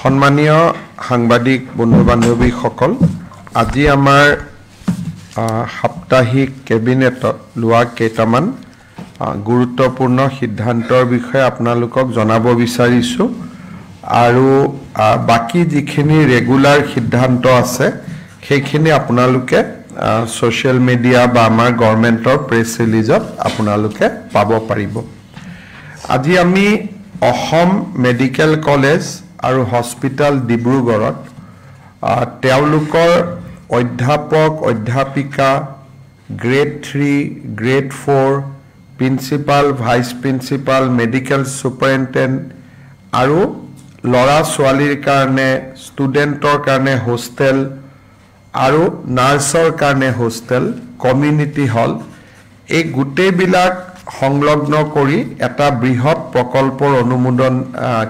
সম্মানীয় সাংবাদিক বন্ধু বান্ধৱীসকল আজি আমাৰ সাপ্তাহিক কেবিনেটত লোৱা কেইটামান গুৰুত্বপূৰ্ণ সিদ্ধান্তৰ বিষয়ে আপোনালোকক জনাব বিচাৰিছো আৰু বাকি যিখিনি ৰেগুলাৰ সিদ্ধান্ত আছে সেইখিনি আপোনালোকে সোশ্যাল মিডিয়া বা আমাৰ গভৰ্ণমেণ্টৰ প্ৰেছ ৰিলিজত আপোনালোকে পাব পাৰিব আজি আমি অসম মেডিকেল কলেজ আৰু হস্পিটাল ডিব্ৰুগড়ত তেওঁলোকৰ অধ্যাপক অধ্যাপিকা grade 3 grade 4 principal vice principal medical superintendent আৰু লৰা ছোৱালীৰ কাৰণে ষ্টুডেন্টৰ কাৰণে হোষ্টেল আৰু নাৰ্ছৰ কাৰণে হোষ্টেল কমিউনিটি হল এই গোটেইবিলাক সংলগ্ন কৰি এটা বৃহৎ প্ৰকল্পৰ অনুমোদন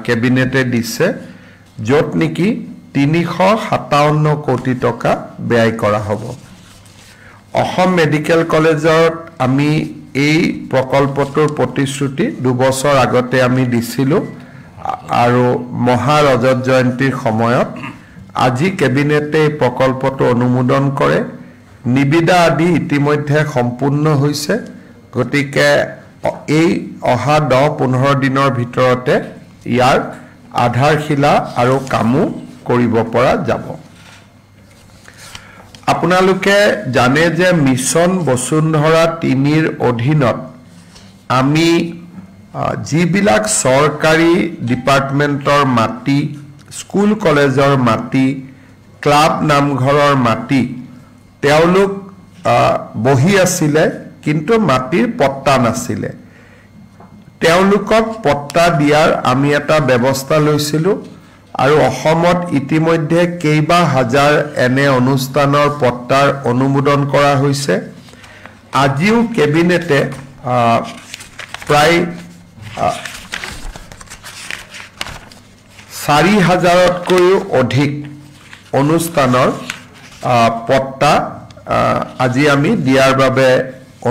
কেবিনেটে দিছে যত নেকি 357 কোটি টকা ব্যয় কৰা হ'ব অসম মেডিকেল কলেজত আমি এই প্ৰকল্পটোৰ প্ৰতিশ্ৰুতি 2 বছৰ আগতে আমি দিছিলো আৰু মহাৰজত জয়ন্তীৰ সময়ত আজি কেবিনেটে এই প্ৰকল্পটো অনুমোদন কৰে নিবিদা আদি ইতিমধ্যে সম্পূৰ্ণ হৈছে গতিকে এই অহা 10-15 দিনৰ ভিতৰতে ইয়াৰ আধাৰশিলা আৰু কামো কৰিব পৰা যাব আপোনালোকে জানে যে মিছন বসুন্ধৰা 3 ৰ অধীনত আমি যিবিলাক চৰকাৰী ডিপাৰ্টমেণ্টৰ মাটি স্কুল কলেজৰ মাটি ক্লাব নামঘৰৰ মাটি তেওঁলোক বহি আছিল কিন্তু মাটিৰ পট্টা নাছিলে তেওঁলোকক পট্টা দিয়াৰ আমি এটা ব্যৱস্থা লৈছিলো আৰু অসমত ইতিমধ্যে কেইবা হাজাৰ এনে অনুষ্ঠানৰ পট্টাৰ অনুমোদন কৰা হৈছে আজিও কেবিনেটে প্ৰায় 4000তকৈও অধিক অনুষ্ঠানৰ পট্টা আজি আমি দিয়াৰ বাবে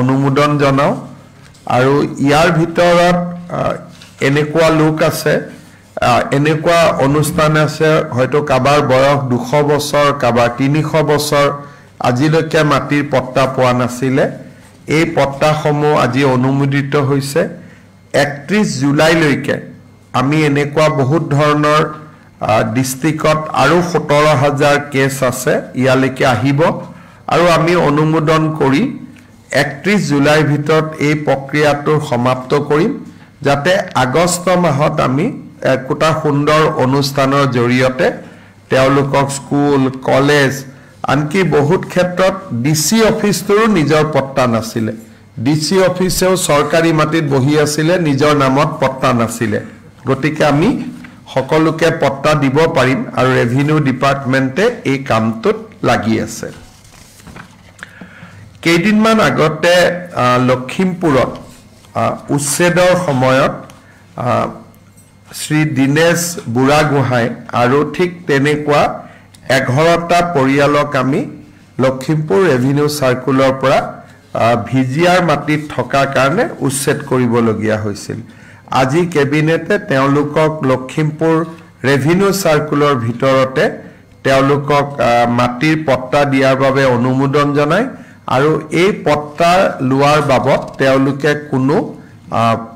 অনুমোদন জনাও আৰু ইয়াৰ ভিতৰত এনেকুৱা লোক আছে এনেকুৱা অনুষ্ঠান আছে হয়তো কাবাৰ বয়স 200 বছৰ কাবাৰ 300 বছৰ আজিলৈকে মাটিৰ পট্টা পোৱা নাছিলে এই পট্টাসমূহ আজি অনুমোদিত হৈছে 31 জুলাইলৈকে আমি এনেকুৱা বহুত ধৰণৰ ডিস্ট্ৰিক্টত আৰু 17000 কেছ আছে ইয়ালৈকে আহিব আৰু আমি অনুমোদন কৰি 31 জুলাইৰ ভিতৰত এই প্ৰক্ৰিয়াটো সমাপ্ত কৰিম যাতে আগষ্ট মাহত আমি একটা সুন্দৰ অনুষ্ঠানৰ জৰিয়তে তেওঁলোকক স্কুল কলেজ আনকি বহুত ক্ষেত্ৰত ডিসি অফিচটোৰ নিজৰ পট্টা নাছিলে ডিসি অফিসেও সৰকাৰি মাটিত বহি আছিল নিজৰ নামত পট্টা নাছিলে গতিকে আমি সকলোকে পট্টা দিব পাৰিম আৰু ৰেভিনিউ ডিপাৰ্টমেণ্টে এই কামটোত লাগি আছে কেইদিনমান আগতে লখিমপুৰত উচ্ছেদৰ সময়ত শ্ৰী দিনেশ বুঢ়াগোহাঁই আৰু ঠিক তেনেকুৱা 11টা পৰিয়ালক আমি লখিমপুৰ ৰেভিনিউ সাৰ্কুলৰ পৰা ভিজিআৰ মাটিত থকা কাৰণে উচ্ছেদ কৰিবলগীয়া হৈছিল আজি কেবিনেটে তেওঁলোকক লখিমপুৰ ৰেভিনিউ সাৰ্কুলৰ ভিতৰতে তেওঁলোকক মাটিৰ পট্টা দিয়াৰ বাবে অনুমোদন জনায় আৰু এই পট্টা লোৱাৰ বাবদ তেওঁলোকে কোনো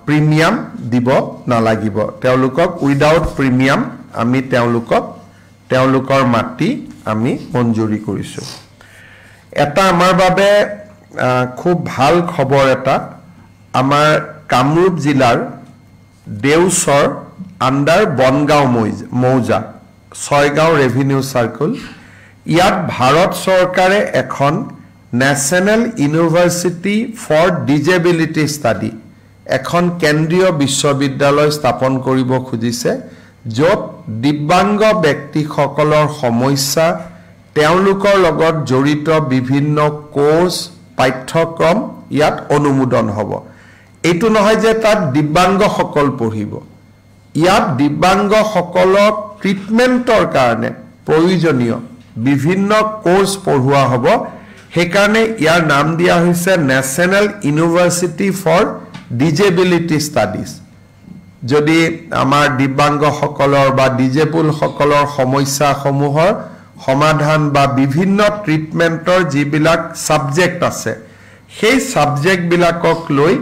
প্ৰিমিয়াম দিব নালাগিব তেওঁলোকক উইদাউট প্ৰিমিয়াম আমি তেওঁলোকৰ মাটি আমি মঞ্জুৰি কৰিছো এটা আমাৰ বাবে খুব ভাল খবৰ এটা আমাৰ কামৰূপ জিলাৰ দেউছৰ আন্ডাৰ বনগাঁও মৌজা 6 গাঁও ৰেভিনিউ সাৰ্কুল ইয়াত ভাৰত চৰকাৰে এখন national university for disability study এখন কেন্দ্ৰীয় বিশ্ববিদ্যালয় স্থাপন কৰিব খুজিছে যত দিব্যাংগ ব্যক্তিসকলৰ সমস্যা তেওঁলোকৰ লগত জড়িত বিভিন্ন কোৰ্স পাঠ্যক্ৰম ইয়াত অনুমোদন হ'ব এইটো নহয় যে তাত দিব্যাংগ সকল পঢ়িব ইয়াত দিব্যাংগ সকলক ট্ৰিটমেন্টৰ কাৰণে প্ৰয়োজনীয় বিভিন্ন কোৰ্স পঢ়ুৱা হ'ব হেকাৰণে ইয়াৰ নাম দিয়া হৈছে national university for disability studies যদি আমাৰ দিব্যাংগসকলৰ বা ডিজেবুলসকলৰ সমস্যাসমূহৰ সমাধান বা বিভিন্ন ট্ৰিটমেণ্টৰ যিবিলাক সাবজেক্ট আছে সেই সাবজেক্টবিলাকক লৈ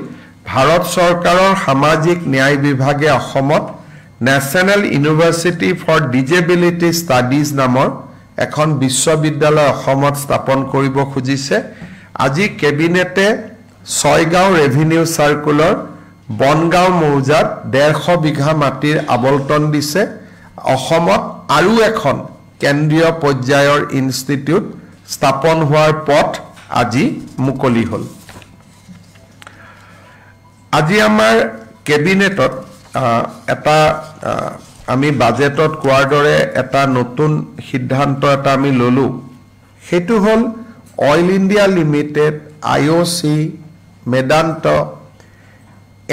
ভাৰত চৰকাৰৰ সামাজিক ন্যায় বিভাগে অসমত national university for disability studies নামৰ এখন বিশ্ববিদ্যালয় অসমত স্থাপন কৰিব খুজিছে আজি কেবিনেটে ছয়গাঁও ৰেভিনিউ সাৰ্কুলৰ বনগাঁও মৌজাত 150 বিঘা মাটিৰ আবলটন দিছে অসমত আৰু এখন কেন্দ্ৰীয় পৰ্যায়ৰ ইনষ্টিটিউট স্থাপন হোৱাৰ পথ আজি মুকলি হ'ল আজি আমাৰ কেবিনেটত এটা আমি বাজেটত কোৱাৰ দৰে এটা নতুন সিদ্ধান্ত এটা আমি ললো হেতু হল Oil India Limited IOC Medanta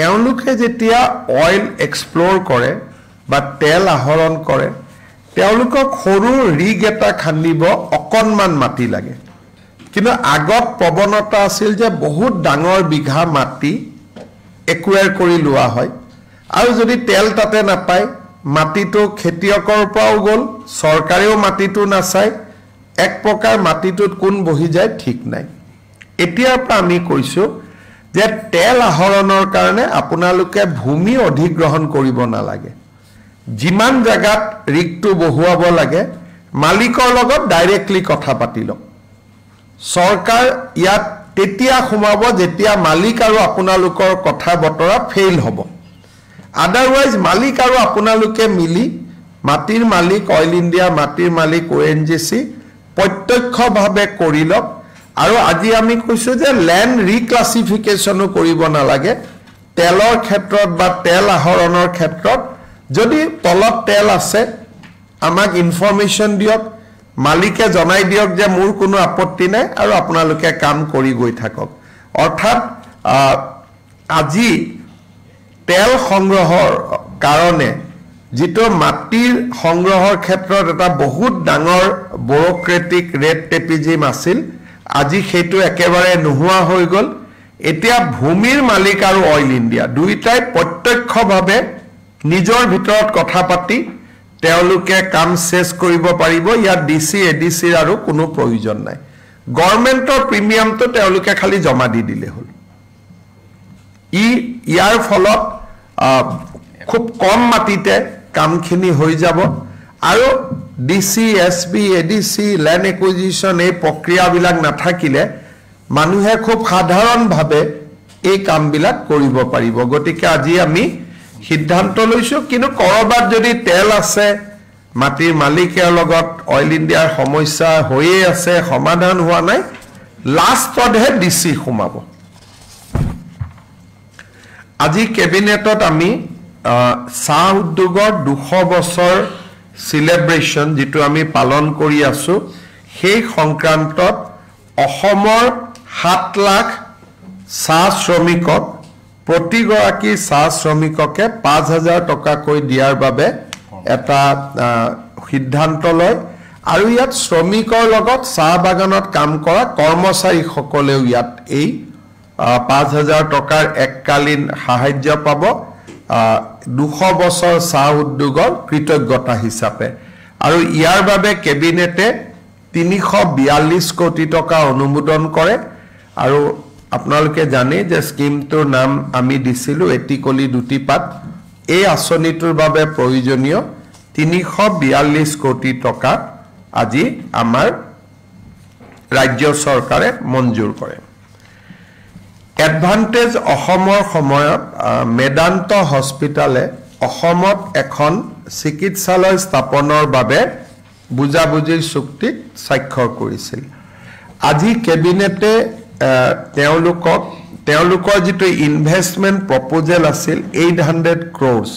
এওঁলোকে যেতিয়া অইল এক্সপ্লোৰ কৰে বা তেল আহৰণ কৰে তেওঁলোকক সৰু ৰিগ এটা খান্দিব অকনমান মাটি লাগে কিন্তু আগত প্ৰৱণতা আছিল যে বহুত ডাঙৰ বিঘা মাটি একুয়াৰ কৰি লোৱা হয় আৰু যদি তেল তাতে নাপায় মাটিটো খেতিয়কৰ পৰাও গল চৰকাৰেও মাটিটো নাচায় এক প্ৰকাৰ মাটিটোত কোন বহি যায় ঠিক নাই এতিয়াৰ পৰা আমি কৈছো যে তেল আহৰণৰ কাৰণে আপোনালোকে ভূমি অধিগ্ৰহণ কৰিব নালাগে যিমান জাগাত ৰিকটো বহুৱাব লাগে মালিকৰ লগত ডাইৰেক্টলি কথা পাতি লওক সৰকাৰ ইয়াত তেতিয়া সোমাব যেতিয়া মালিক আৰু আপোনালোকৰ কথা বতৰা ফেইল হ'ব আদাৰৱাইজ মালিক আৰু আপোনালোকে মিলি মাটিৰ মালিক অইল ইণ্ডিয়া মাটিৰ মালিক ওএনজিসি প্ৰত্যক্ষভাৱে কৰি লওক আৰু আজি আমি কৈছো যে ল্যান্ড ৰিক্লাসিফিকেশনো কৰিব নালাগে তেলৰ ক্ষেত্ৰত বা তেল আহৰণৰ ক্ষেত্ৰত যদি তলত তেল আছে আমাক ইনফৰমেশন দিয়ক মালিকে জনাই দিয়ক যে মোৰ কোনো আপত্তি নাই আৰু আপোনালোকে কাম কৰি গৈ থাকক অৰ্থাৎ আজি তেল সংগ্ৰহৰ কাৰণে যিটো মাটিৰ সংগ্ৰহৰ ক্ষেত্ৰত এটা বহুত ডাঙৰ ব্যুৰক্ৰেটিক ৰেড টেপিজিম আছিল আজি সেইটো একেবাৰে নোহোৱা হৈ গল এতিয়া ভূমিৰ মালিক আৰু অইল ইণ্ডিয়া দুইটাই প্ৰত্যক্ষভাৱে নিজৰ ভিতৰত কথা পাতি তেওঁলোকে কাম শেষ কৰিব পাৰিব ইয়াত ডিসি এডিসিৰ আৰু কোনো প্ৰয়োজন নাই গভৰ্ণমেণ্টৰ প্ৰিমিয়ামটো তেওঁলোকে খালি জমা দি দিলে হ'ল ইয়াৰ ফলত খুব কম মাটিতে কামখিনি হৈ যাব আৰু DC SB ADC land acquisition এই প্ৰক্ৰিয়াবিলাক নাথাকিলে মানুহে খুব সাধাৰণভাৱে এই কামবিলাক কৰিব পাৰিব গতিকে আজি আমি সিদ্ধান্ত লৈছো কিন্তু কৰবাত যদি তেল আছে মাটিৰ মালিকৰ লগত অইল ইণ্ডিয়াৰ সমস্যা হৈয়ে আছে সমাধান হোৱা নাই লাষ্টতহে ডিসি সোমাব আজি কেবিনেটত আমি চাহ উদ্যোগৰ 200 বছৰ সেলিব্ৰেশন যেটো আমি পালন কৰি আছো সেই সংক্ৰান্তত অসমৰ 7 লাখ চাহ শ্ৰমিকক প্ৰতিগৰাকী চাহ শ্ৰমিককে 5000 টকা কৈ দিয়াৰ বাবে এটা সিদ্ধান্ত লয় আৰু ইয়াত শ্ৰমিকৰ লগত চাহ বাগানত কাম কৰা কৰ্মচাৰী সকলেও ইয়াত এই 5000 টকাৰ এককালীন সাহায্য পাব 200 বছৰ চাহ উদ্যোগৰ কৃতজ্ঞতা হিচাপে আৰু ইয়াৰ বাবে কেবিনেটে 342 কোটি টকা অনুমোদন কৰে আৰু আপোনালোকে জানে যে স্কিমটোৰ নাম আমি দিছিলো এটিকলি দুটিপাত এই আঁচনিটোৰ বাবে প্ৰয়োজনীয় 342 কোটি টকা আজি আমাৰ ৰাজ্য চৰকাৰে মঞ্জুৰ কৰে এডভান্টেজ অসমৰ সময়ত মেদান্ত হস্পিটালে অসমত এখন চিকিৎসালয় স্থাপনৰ বাবে বুজাবুজিৰ চুক্তিত স্বাক্ষৰ কৰিছিল আজি কেবিনেটে তেওঁলোকৰ যিটো ইনভেষ্টমেন্ট প্ৰপোজাল আছিল 800 crores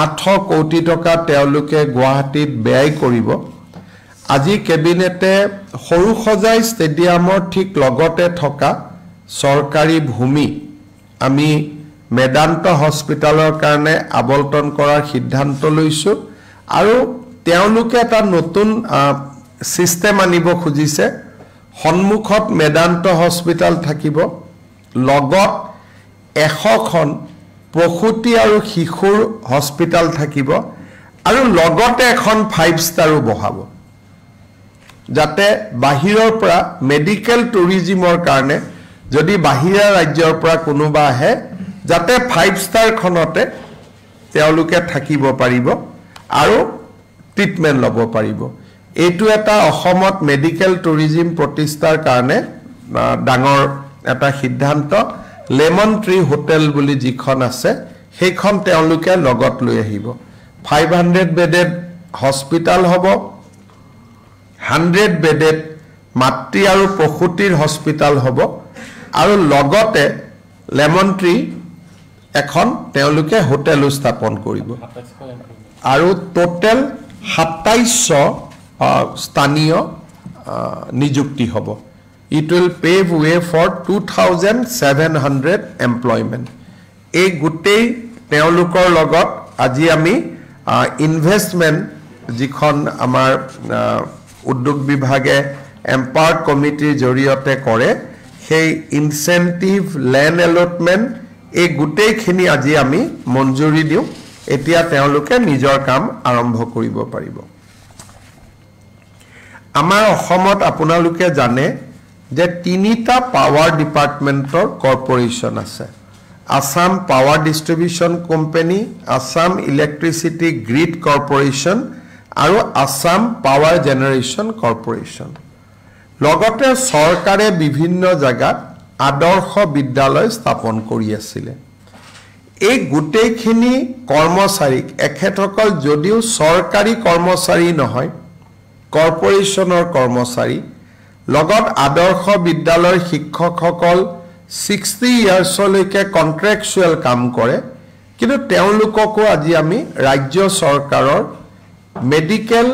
800 কোটি টকা তেওঁলোকে গুৱাহাটীত ব্যয় কৰিব আজি কেবিনেটে সৰুসজাই ষ্টেডিয়ামৰ ঠিক লগতে থকা সৰকাৰি ভূমি আমি মেদান্ত হস্পিটালৰ কাৰণে আবলটন কৰাৰ সিদ্ধান্ত লৈছো আৰু তেওঁলোকে এটা নতুন সিস্টেম আনিব খুজিছে সন্মুখত মেদান্ত হস্পিটাল থাকিব লগত 100খন প্ৰসূতি আৰু শিশুৰ হস্পিটাল থাকিব আৰু লগতে এখন 5 ষ্টাৰো বহাব যাতে বাহিৰৰ পৰা মেডিকেল টুৰিজিমৰ কাৰণে যদি বাহিৰা ৰাজ্যৰ পৰা কোনোবা আহে যাতে 5 ষ্টাৰ খনতে তেওঁলোকে থাকিব পাৰিব আৰু ট্ৰিটমেন্ট ল'ব পাৰিব এইটো এটা অসমত মেডিকেল টুৰিজিম প্ৰতিষ্ঠাৰ কাৰণে ডাঙৰ এটা সিদ্ধান্ত লেমন ট্ৰি হোটেল বুলি যিখন আছে সেইখন তেওঁলোকে লগত লৈ আহিব 500 বেডেড হস্পিটাল হ'ব 100 বেডেড মাতৃ আৰু প্ৰসূতিৰ হস্পিটাল হ'ব আৰু লগতে লেমন ট্ৰি এখন তেওঁলোকে হোটেল স্থাপন কৰিব আৰু টোটেল 2700 স্থানীয় নিযুক্তি হ'ব It will pave way for 2,700 employment. এই গোটেই তেওঁলোকৰ লগত আজি আমি ইনভেষ্টমেন্ট যিখন আমাৰ উদ্যোগ বিভাগে এম্পাৱাৰ কমিটিৰ জৰিয়তে কৰে সেই ইনসেন্টিভ ল্যান্ড এলটমেন্ট এই গোটেইখিনি আজি আমি মঞ্জুৰি দিও এতিয়া তেওঁলোকে নিজৰ কাম আৰম্ভ কৰিব পাৰিব আমাৰ অসমত আপোনালোকে জানে যে তিনিটা পাৱাৰ ডিপাৰ্টমেন্টৰ কৰ্পোৰেচন আছে Assam power distribution company Assam electricity grid corporation আৰু আসাম পাৱাৰ জেনাৰেশন কৰ্পোৰেচন লগতে চৰকাৰে বিভিন্ন জায়গাত আদৰ্শ বিদ্যালয় স্থাপন কৰি আছিল এই গোটেইখিনি কৰ্মচাৰীক এখেতসকল যদিও চৰকাৰী কৰ্মচাৰী নহয় কৰ্পোৰেচনৰ কৰ্মচাৰী লগত আদৰ্শ বিদ্যালয়ৰ শিক্ষকসকল 60 ইয়াৰ্ছলৈকে কন্ট্ৰাকচুৱেল কাম কৰে কিন্তু তেওঁলোককো আজি আমি ৰাজ্য চৰকাৰৰ মেডিকেল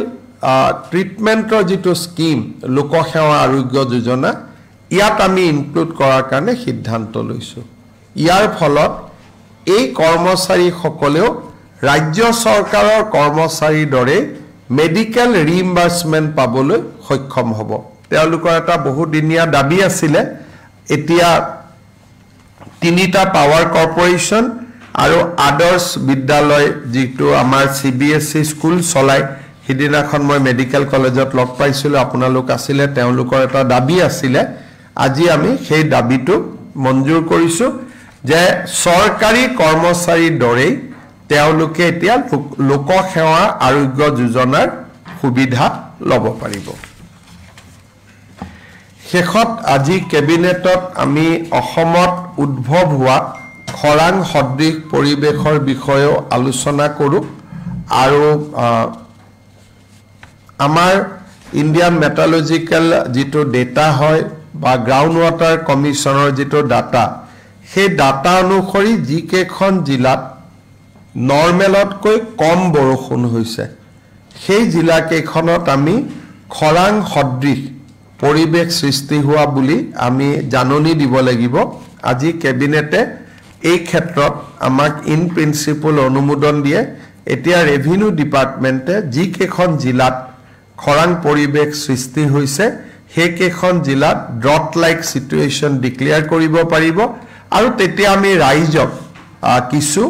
ট্ৰিটমেন্টৰ যেটো স্কিম লোকসেৱা আৰোগ্য যোজনা ইয়াত আমি ইনক্লুড কৰাৰ কাৰণে সিদ্ধান্ত লৈছো ইয়াৰ ফলত এই কৰ্মচাৰী সকলেও ৰাজ্য চৰকাৰৰ কৰ্মচাৰীৰ দৰে মেডিকেল ৰিইম্বাৰ্সমেন্ট পাবলৈ সক্ষম হ'ব তেওঁলোকৰ এটা বহুদিনীয়া দাবী আছিল এতিয়া তিনিটা পাৱাৰ কৰ্পোৰেচন আৰু আদৰ্শ বিদ্যালয় যেটো আমাৰ CBSE স্কুল চলাই হিদিনাখন মই মেডিকেল কলেজত লগ পাইছিল আপোনালোক আছিল তেওঁলোকৰ এটা দাবী আছিল আজি আমি সেই দাবীটো মঞ্জুৰ কৰিছো যে চৰকাৰী কৰ্মচাৰীৰ দৰে তেওঁলোকে এতিয়া লোকসেৱা আৰোগ্য যোজনাৰ সুবিধা ল'ব পাৰিব শেষত আজি কেবিনেটত আমি অসমত উদ্ভৱ হোৱা খৰাং সদৃশ পৰিবেশৰ বিষয়ে আলোচনা কৰো আৰু আমাৰ ইন্ডিয়ান মেটালজিক্যাল যেটো ডেটা হয় বা গ্ৰাউণ্ড ওয়াটাৰ কমিশনৰ যেটো ডাটা সেই ডাটা অনুসৰি যিকেখন জিলাত নৰ্মেলতকৈ কম বৰষুণ হৈছে সেই জিলা কেখনত আমি খৰাং সদৃশ পৰিবেশ সৃষ্টি হোৱা বুলি আমি জাননী দিব লাগিব আজি কেবিনেটে এই ক্ষেত্ৰত আমাক ইন প্ৰিন্সিপল অনুমোদন দিয়ে এতিয়া ৰেভিনিউ ডিপাৰ্টমেন্টে যিকেখন জিলাত খৰাং পৰিবেশ সৃষ্টি হৈছে হেকেখন জিলাত ড্ৰট লাইক সিচুৱেচন ডিক্লেয়াৰ কৰিব পাৰিব আৰু তেতিয়া আমি ৰাইজক কিছু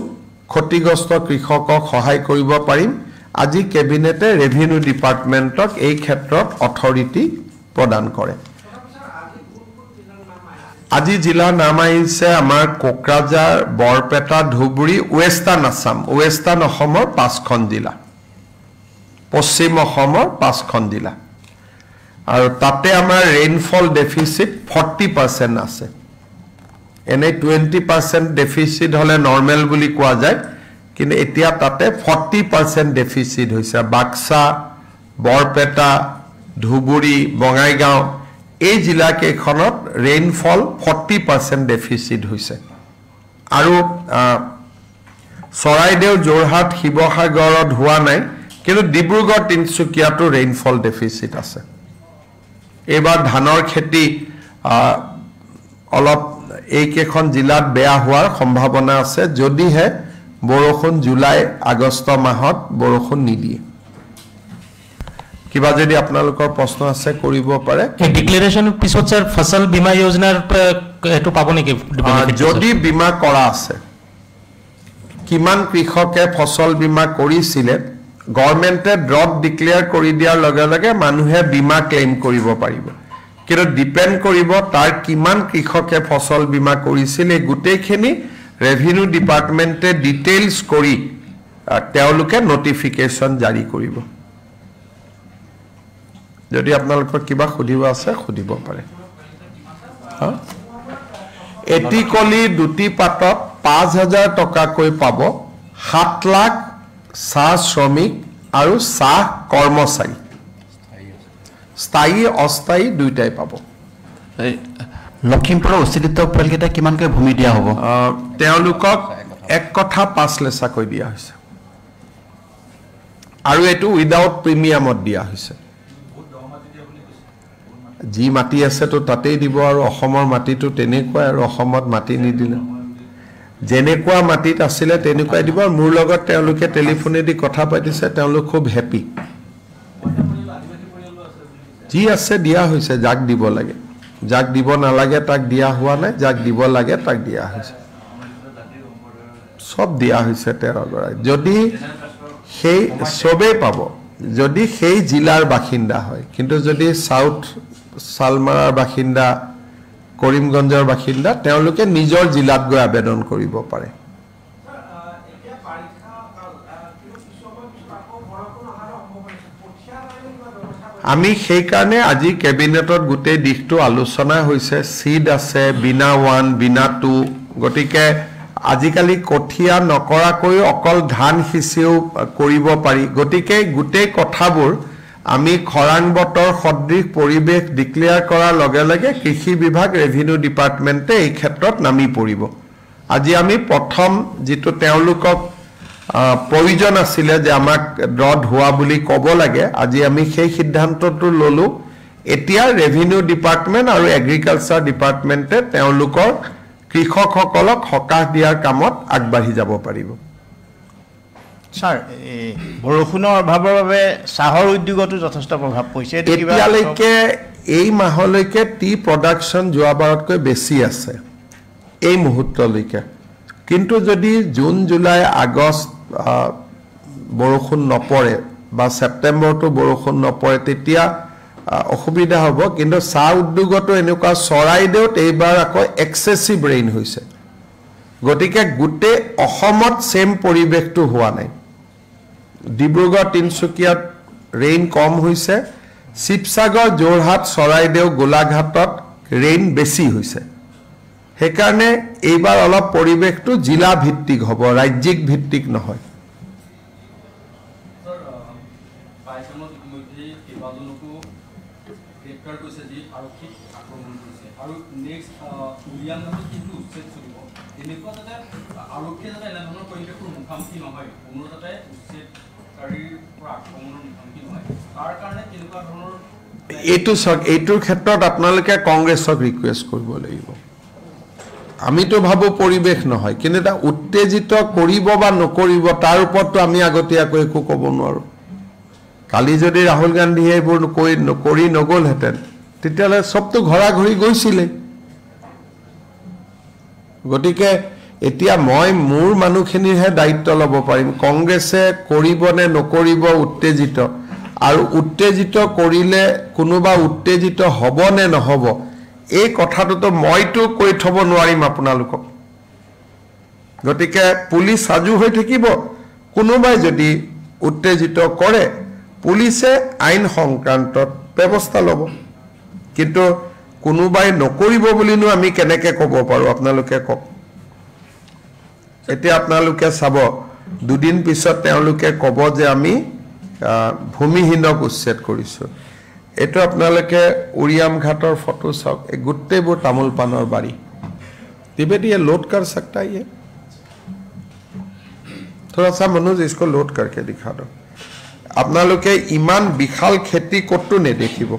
ক্ষতিগ্ৰস্ত কৃষকক সহায় কৰিব পাৰিম আজি কেবিনেটে ৰেভিনিউ ডিপাৰ্টমেন্টক এই ক্ষেত্ৰত অথৰিটি প্ৰদান কৰে আজি জিলা নাম আহিছে আমাৰ কোকৰাঝাৰ বৰপেটা ধুবুৰী ওয়েস্টাৰ্ণ আসাম ওয়েস্টাৰ্ণ অসমৰ 5খন জিলা পশ্চিম অসমৰ 5খন জিলা আৰু তাতে আমাৰ ৰেইনফল ডেফিসিট 40% আছে এনে 20% ডেফিসিট হলে নৰমাল বুলি কোৱা যায় কিন্তু এতিয়া তাতে 40% ডেফিসিট হৈছে বাক্সা বৰপেটা ধুবুৰী বঙাইগাঁও এই জিলা কেখনত ৰেইনফল 40% ডেফিসিট হৈছে আৰু চৰাইদেউ জোৰহাট শিৱসাগৰত হোৱা নাই কিন্তু ডিব্ৰুগড় তিনচুকীয়াটো ৰেইনফল ডেফিসিট আছে এবাৰ ধানৰ খেতি অলপ এই কেখন জিলাত বেয়া হোৱাৰ সম্ভাৱনা আছে যদিহে বৰষুণ জুলাই আগষ্ট মাহত বৰষুণ নিদিয়ে কিবা যদি আপোনালোকৰ প্ৰশ্ন আছে কৰিব পাৰে ডিক্লেৰেচন পিছত স্যাৰ ফসল বীমা যোজনাৰ এটো পাব নেকি যদি বীমা কৰা আছে কিমান কৃষকে ফসল বীমা কৰিছিলে গভৰ্ণমেণ্টে ড্ৰপ ডিক্লেয়াৰ কৰি দিয়াৰ লগে লগে মানুহে বীমা ক্লেইম কৰিব পাৰিব কিন্তু ডিপেন্ড কৰিব তাৰ কিমান কৃষকে ফসল বীমা কৰিছিল এই গোটেইখিনি ৰেভিনিউ ডিপাৰ্টমেণ্টে ডিটেইলছ কৰি তেওঁলোকে নটিফিকেশ্যন জাৰি কৰিব যদি আপোনালোকৰ কিবা সুধিব আছে সুধিব পাৰে এটি কলি দুটি পাতত 5,000 টকাকৈ পাব 7 লাখ চাহ শ্ৰমিক আৰু চাহ কৰ্মচাৰী স্থায়ী অস্থায়ী দুইটাই পাব লখিমপুৰৰ উচ্চলিত পৰিয়ালকেইটা কিমানকৈ ভূমি দিয়া হ'ব তেওঁলোকক এক কথা 5 লেছাকৈ দিয়া হৈছে আৰু এটো উইদাউট প্ৰিমিয়ামত দিয়া হৈছে যি মাটি আছে তো তাতেই দিব আৰু অসমৰ মাটিটো তেনেকুৱাই আৰু অসমত মাটি নিদিলে যেনেকুৱা মাটিত আছিলে তেনেকুৱাই দিব আৰু মোৰ লগত তেওঁলোকে টেলিফোনেদি কথা পাতিছে তেওঁলোক খুব হেপি যি আছে দিয়া হৈছে যাক দিব লাগে যাক দিব নালাগে তাক দিয়া হোৱা নাই যাক দিব লাগে তাক দিয়া হৈছে সব দিয়া হৈছে 13 গৰাকী যদি সেই সবেই পাব যদি সেই জিলাৰ বাসিন্দা হয় কিন্তু যদি সাউথ সালমাৰাৰ বাসিন্দা কৰিমগঞ্জৰ বাসিন্দা তেওঁলোকে নিজৰ জিলাত গৈ আবেদন কৰিব পাৰে আমি সেই কাৰণে আজি কেবিনেটত গোটেই দিশটো আলোচনা হৈছে সিড আছে বিনা 1 বিনা 2 গতিকে আজিকালি কঠিয়া নকৰাকৈ অকল ধান সিচিও কৰিব পাৰি গতিকে গোটেই কথাবোৰ আমি খৰাং বতৰ সদৃশ পৰিবেশ ডিক্লেয়াৰ কৰাৰ লগে লগে কৃষি বিভাগ ৰেভিনিউ ডিপাৰ্টমেণ্টে এই ক্ষেত্ৰত নামি পৰিব আজি আমি প্ৰথম যেটো তেওঁলোকক প্ৰয়োজন আছিল যে আমাক ড্ৰড হোৱা বুলি ক'ব লাগে আজি আমি সেই সিদ্ধান্তটো ললো এতিয়া ৰেভিনিউ ডিপাৰ্টমেণ্ট আৰু এগ্ৰিকালচাৰ ডিপাৰ্টমেণ্টে তেওঁলোকৰ কৃষকসকলক হকাহ দিয়াৰ কামত আগবাঢ়ি যাব পাৰিব স্যাৰ বৰষুণৰ অভাৱৰ বাবে চাহৰ উদ্যোগতো যথেষ্ট প্ৰভাৱ পৰিছে এতিয়ালৈকে এই মাহলৈকে টি প্ৰডাকশ্যন যোৱাবাৰতকৈ বেছি আছে এই মুহূৰ্তলৈকে কিন্তু যদি জুন জুলাই আগষ্ট বৰষুণ নপৰে বা সেপ্টেম্বৰটো বৰষুণ নপৰে তেতিয়া অসুবিধা হ'ব কিন্তু চাহ উদ্যোগতো এনেকুৱা চৰাইদেউত এইবাৰ আকৌ এক্সেসিভ ৰেইন হৈছে গতিকে গোটেই অসমত সেম পৰিবেশটো হোৱা নাই ডিব্ৰুগড় তিনচুকীয়াত ৰেইন কম হৈছে শিৱসাগৰ যোৰহাট চৰাইদেউ গোলাঘাটত ৰেইন বেছি হৈছে হেকাৰণে এইবাৰ অলপ পৰিবেশটো জিলা ভিত্তিক হ'ব ৰাজ্যিক ভিত্তিক নহয় এইটোৰ ক্ষেত্ৰত আপোনালোকে কংগ্ৰেছক ৰিকুৱেষ্ট কৰিব লাগিব আমিতো ভাবো পৰিবেশ নহয় কিন্তু এটা উত্তেজিত কৰিব বা নকৰিব তাৰ ওপৰতো আমি আগতীয়াকৈ একো ক'ব নোৱাৰো কালি যদি ৰাহুল গান্ধী এইবোৰ কৰি নগলহেঁতেন তেতিয়ালে সবটো ঘৰা ঘৰি গৈছিলে গতিকে এতিয়া মই মোৰ মানুহখিনিৰহে দায়িত্ব ল'ব পাৰিম কংগ্ৰেছে কৰিব নে নকৰিব উত্তেজিত আৰু উত্তেজিত কৰিলে কোনোবা উত্তেজিত হ'ব নে নহ'ব এই কথাটো মইতো কৈ থব নোৱাৰিম আপোনালোকক গতিকে পুলিচ সাজু হৈ থাকিব কোনোবাই যদি উত্তেজিত কৰে পুলিচে আইন সংক্ৰান্তত ব্যৱস্থা ল'ব কিন্তু কোনোবাই নকৰিব বুলিনো আমি কেনেকৈ ক'ব পাৰো আপোনালোকে কওক এতিয়া আপোনালোকে চাব দুদিন পিছত তেওঁলোকে ক'ব যে আমি ভূমিহীনক উচ্ছেদ কৰিছো এটো আপোনালোকে উৰিয়াম ঘাটৰ ফটো চাওক এই গুটেবোৰ তামুল পানৰ বাৰী तिब्बत ये लोड कर सकता है ये थोड़ा सा मनोज इसको लोड करके दिखा दो अपना लोग के इमान विशाल खेती कतो ने देखिब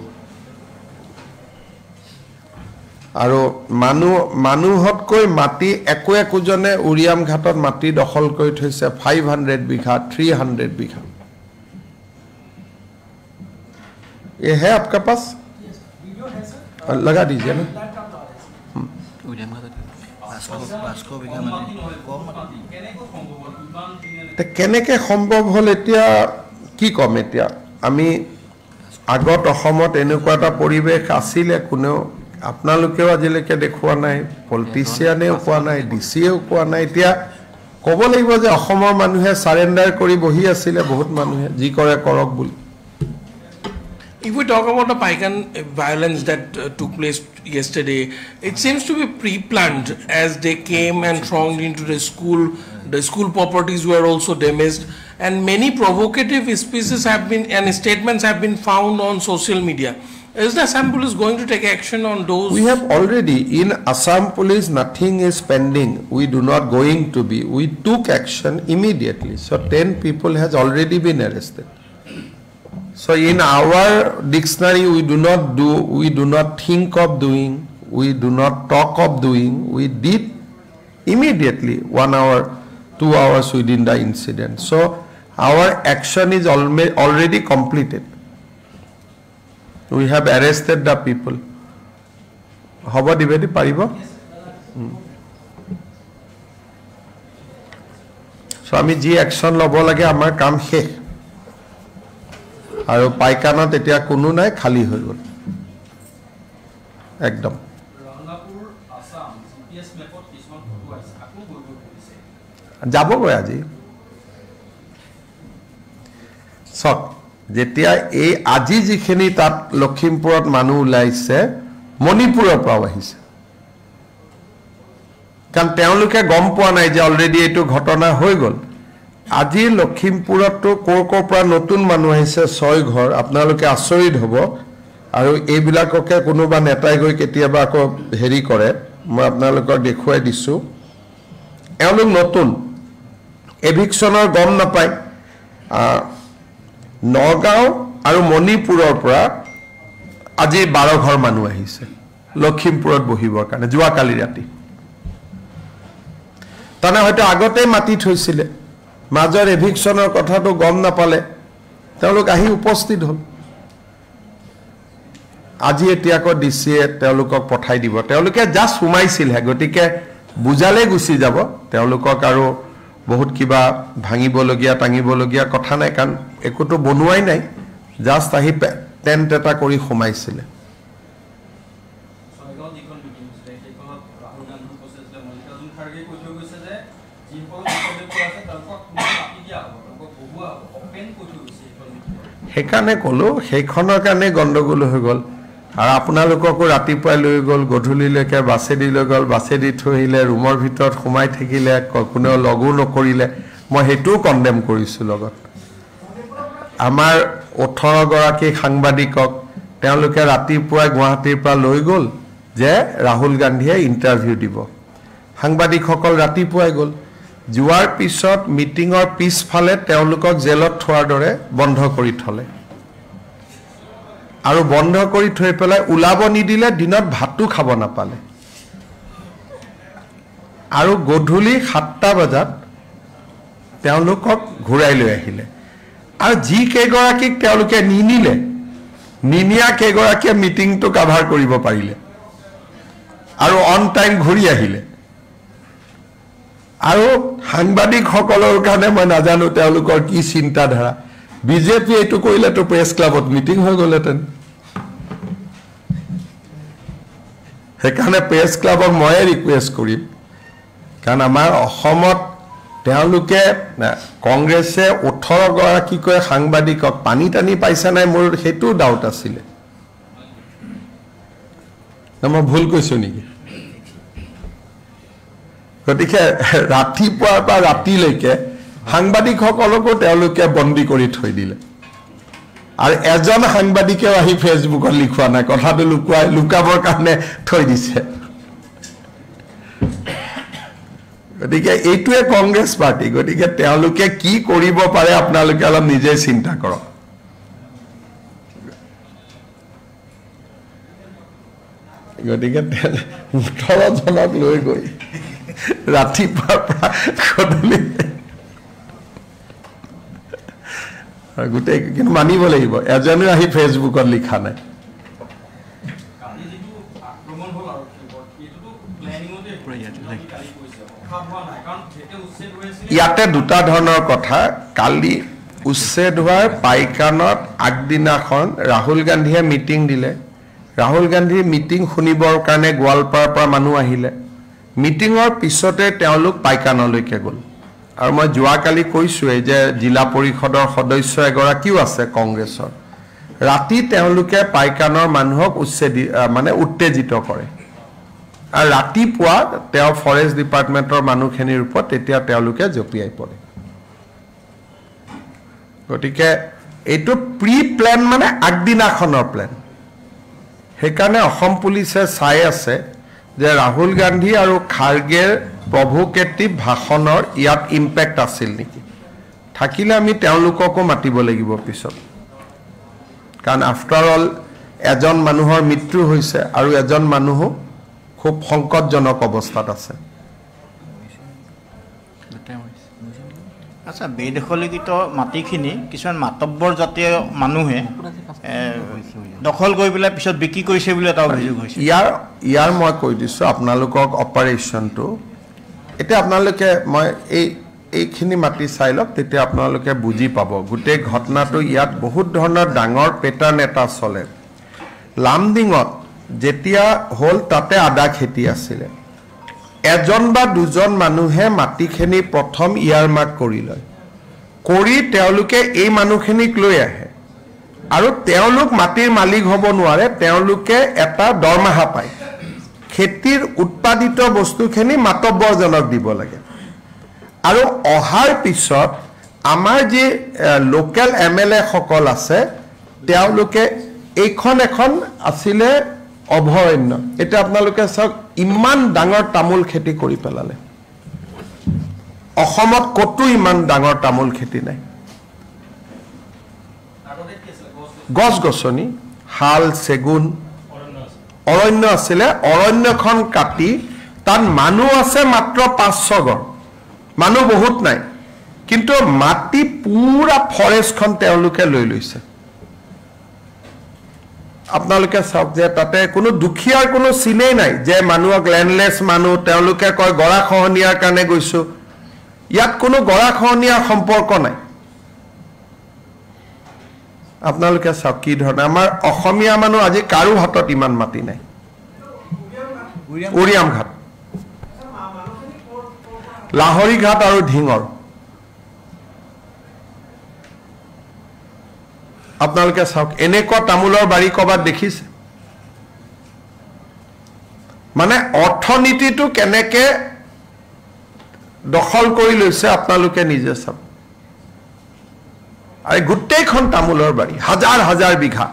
আৰু মানুহতকৈ মাটি একো একোজনে উৰিয়াম ঘাটত মাটি দখল কৰি থৈছে 500 বিঘা 300 বিঘা ये है आपका पास वीडियो है सर लगा दीजिए ना কেনেকৈ সম্ভৱ হ'ল এতিয়া কি ক'ম এতিয়া আমি আগত অসমত এনেকুৱা এটা পৰিৱেশ আছিলে কোনেও আপোনালোকেও আজিলৈকে দেখুওৱা নাই পলিটিচিয়ানেও কোৱা নাই ডিচিয়েও কোৱা নাই এতিয়া ক'ব লাগিব যে অসমৰ মানুহে সাৰেণ্ডাৰ কৰি বহি আছিলে বহুত মানুহে যি কৰে কৰক বুলি If we talk about the Paikan violence that took place yesterday, it seems to be pre-planned as they came and thronged into the school. The school properties were also damaged, and many provocative speeches have been and statements have been found on social media. Is the Assam Police going to take action on those? We have already in Assam Police. Nothing is pending. We do not going to be. We took action immediately. So 10 people has already been arrested. So in our dictionary, we do not think of doing, we do not talk of doing, we did immediately 1 hour, 2 hours within the incident. So our action is already completed. We have arrested the people. Hoba dibedi paribo? So ami ji action lobo lage amar kam shesh. আৰু পাইকানত এতিয়া কোনো নাই খালি হৈ গ'ল একদম যাবগৈ আজি চক যেতিয়া এই আজি যিখিনি তাত লখিমপুৰত মানুহ ওলাইছে মণিপুৰৰ পৰা আহিছে কাৰণ তেওঁলোকে গম পোৱা নাই যে অলৰেডি এইটো ঘটনা হৈ গ'ল আজি লখিমপুৰতো কোৰ পৰা নতুন মানুহ আহিছে 6 ঘৰ আপোনালোকে আচৰিত হ'ব আৰু এইবিলাককে কোনোবা নেতাই গৈ কেতিয়াবা আকৌ হেৰি কৰে মই আপোনালোকক দেখুৱাই দিছো এওঁলোক নতুন এভিকচনৰ গম নাপায় নগাঁও আৰু মণিপুৰৰ পৰা আজি 12 ঘৰ মানুহ আহিছে লখিমপুৰত বহিবৰ কাৰণে যোৱাকালি ৰাতি তানে হয়তো আগতে মাতি থৈছিলে মাজৰ এভিকচনৰ কথাটো গম নাপালে তেওঁলোক আহি উপস্থিত হ'ল আজি এতিয়াকৈ ডিচিয়ে তেওঁলোকক পঠাই দিব তেওঁলোকে জাস্ট সোমাইছিলহে গতিকে বুজালে গুচি যাব তেওঁলোকক আৰু বহুত কিবা ভাঙিবলগীয়া টাঙিবলগীয়া কথা নাই কাৰণ একোটো বনুৱাই নাই জাস্ট আহি টেন্ট এটা কৰি সোমাইছিলে সেইকাৰণে ক'লো সেইখনৰ কাৰণে গণ্ডগোল হৈ গ'ল আৰু আপোনালোককো ৰাতিপুৱাই লৈ গ'ল গধূলিলৈকে বাছেদি লৈ গ'ল বাছেদি থৈ আহিলে ৰুমৰ ভিতৰত সোমাই থাকিলে কোনেও লগো নকৰিলে মই সেইটোও কণ্ডেম কৰিছোঁ লগত আমাৰ 18 গৰাকী সাংবাদিকক তেওঁলোকে ৰাতিপুৱাই গুৱাহাটীৰ পৰা লৈ গ'ল যে ৰাহুল গান্ধীয়ে ইণ্টাৰভিউ দিব সাংবাদিকসকল ৰাতিপুৱাই গ'ল যোৱাৰ পিছত মিটিঙৰ পিছফালে তেওঁলোকক জেলত থোৱাৰ দৰে বন্ধ কৰি থলে আৰু বন্ধ কৰি থৈ পেলাই উলাব নিদিলে দিনত ভাতটো খাব নাপালে আৰু গধূলি 7টা বজাত তেওঁলোকক ঘূৰাই লৈ আহিলে আৰু যি কেইগৰাকীক তেওঁলোকে নিনিয়া কেইগৰাকীয়ে মিটিংটো কাভাৰ কৰিব পাৰিলে আৰু অন টাইম ঘূৰি আহিলে আৰু সাংবাদিকসকলৰ কাৰণে মই নাজানো তেওঁলোকৰ কি চিন্তাধাৰা বিজেপি এইটো কৰিলেতো প্ৰেছ ক্লাবত মিটিং হৈ গ'লেতেন সেইকাৰণে প্ৰেছ ক্লাবক মই ৰিকুৱেষ্ট কৰিম কাৰণ আমাৰ অসমত তেওঁলোকে কংগ্ৰেছে 18 গৰাকীকৈ সাংবাদিকক পানী টানি পাইছে নাই মোৰ সেইটো ডাউট আছিলে মই ভুল কৈছো নেকি গতিকে ৰাতিপুৱাৰ পৰা ৰাতিলৈকে সাংবাদিকসকলকো তেওঁলোকে বন্দী কৰি থৈ দিলে আৰু এজন সাংবাদিকেও আহি ফেচবুকত লিখোৱা নাই কথাটো লুকাবৰ কাৰণে থৈ দিছে গতিকে এইটোৱে কংগ্ৰেছ পাৰ্টি গতিকে তেওঁলোকে কি কৰিব পাৰে আপোনালোকে অলপ নিজে চিন্তা কৰক গতিকে 18 জনক লৈ গৈ ৰাতিপুৱাৰ পৰা গধূলি গোটেই কিন্তু মানিব লাগিব এজনেও আহি ফেচবুকত লিখা নাই ইয়াতে দুটা ধৰণৰ কথা কালি উচ্ছেদ হোৱাৰ পাইকানত আগদিনাখন ৰাহুল গান্ধীয়ে মিটিং দিলে ৰাহুল গান্ধীৰ মিটিং শুনিবৰ কাৰণে গোৱালপাৰাৰ পৰা মানুহ আহিলে মিটিঙৰ পিছতে তেওঁলোক পাইকানলৈকে গ'ল আৰু মই যোৱাকালি কৈছোঁৱেই যে জিলা পৰিষদৰ সদস্য এগৰাকীও আছে কংগ্ৰেছৰ ৰাতি তেওঁলোকে পাইকানৰ মানুহক উত্তেজিত কৰে আৰু ৰাতিপুৱা তেওঁ ফৰেষ্ট ডিপাৰ্টমেণ্টৰ মানুহখিনিৰ ওপৰত তেতিয়া তেওঁলোকে জঁপিয়াই পৰে গতিকে এইটো প্ৰি প্লেন মানে আগদিনাখনৰ প্লেন সেইকাৰণে অসম পুলিচে চাই আছে যে ৰাহুল গান্ধী আৰু খাৰ্গেৰ প্ৰভোকেটিভ ভাষণৰ ইয়াত ইম্পেক্ট আছিল নেকি থাকিলে আমি তেওঁলোককো মাতিব লাগিব পিছত কাৰণ আফটাৰ অল এজন মানুহৰ মৃত্যু হৈছে আৰু এজন মানুহো খুব সংকটজনক অৱস্থাত আছে আচ্ছা বেদখলীকৃত মাটিখিনি কিছুমান মাতব্বৰ জাতীয় মানুহে দখল কৰি পেলাই পিছত বিক্ৰী কৰিছে বুলি এটা অভিযোগ হৈছে ইয়াৰ মই কৈ দিছোঁ আপোনালোকক অপাৰেশ্যনটো এতিয়া আপোনালোকে মই এইখিনি মাটি চাই লওক তেতিয়া আপোনালোকে বুজি পাব গোটেই ঘটনাটো ইয়াত বহুত ধৰণৰ ডাঙৰ পেটাৰ্ণ এটা চলে লামডিঙত যেতিয়া হ'ল তাতে আদা খেতি আছিলে এজন বা দুজন মানুহে মাটিখিনি প্ৰথম ইয়াৰ মাৰ্ক কৰি লয় কৰি তেওঁলোকে এই মানুহখিনিক লৈ আহে আৰু তেওঁলোক মাটিৰ মালিক হ'ব নোৱাৰে তেওঁলোকে এটা দৰমহা পায় খেতিৰ উৎপাদিত বস্তুখিনি মাতব্বৰজনক দিব লাগে আৰু অহাৰ পিছত আমাৰ যি লোকেল MLA সকল আছে তেওঁলোকে এইখন এখন আছিলে অভয়াৰণ্য এটা আপোনালোকে চাওক ইমান ডাঙৰ তামোল খেতি কৰি পেলালে অসমত কতো ইমান ডাঙৰ তামোল খেতি নাই গছ গছনি হাল চেগুন অৰণ্য আছিলে অৰণ্যখন কাটি তাত মানুহ আছে মাত্ৰ 500 ঘৰ মানুহ বহুত নাই কিন্তু মাটি পুৰা ফৰেষ্টখন তেওঁলোকে লৈ লৈছে আপোনালোকে চাওক যে তাতে কোনো দুখীয়াৰ কোনো চিনেই নাই যে মানুহক লেণ্ডলেছ মানুহ তেওঁলোকে কয় গৰাখহনীয়াৰ কাৰণে গৈছো ইয়াত কোনো গৰাখহনীয়াৰ সম্পৰ্ক নাই আপোনালোকে চাওক কি ধৰণে আমাৰ অসমীয়া মানুহ আজি কাৰো হাতত ইমান মাটি নাই উৰিয়াম ঘাট লাহৰি ঘাট আৰু ঢিঙৰ আপোনালোকে চাওক এনেকুৱা তামোলৰ বাৰী ক'ৰবাত দেখিছে মানে অৰ্থনীতিটো কেনেকে দখল কৰি লৈছে আপোনালোকে নিজে চাওক আৰু গোটেইখন তামোলৰ বাৰী হাজাৰ হাজাৰ বিঘা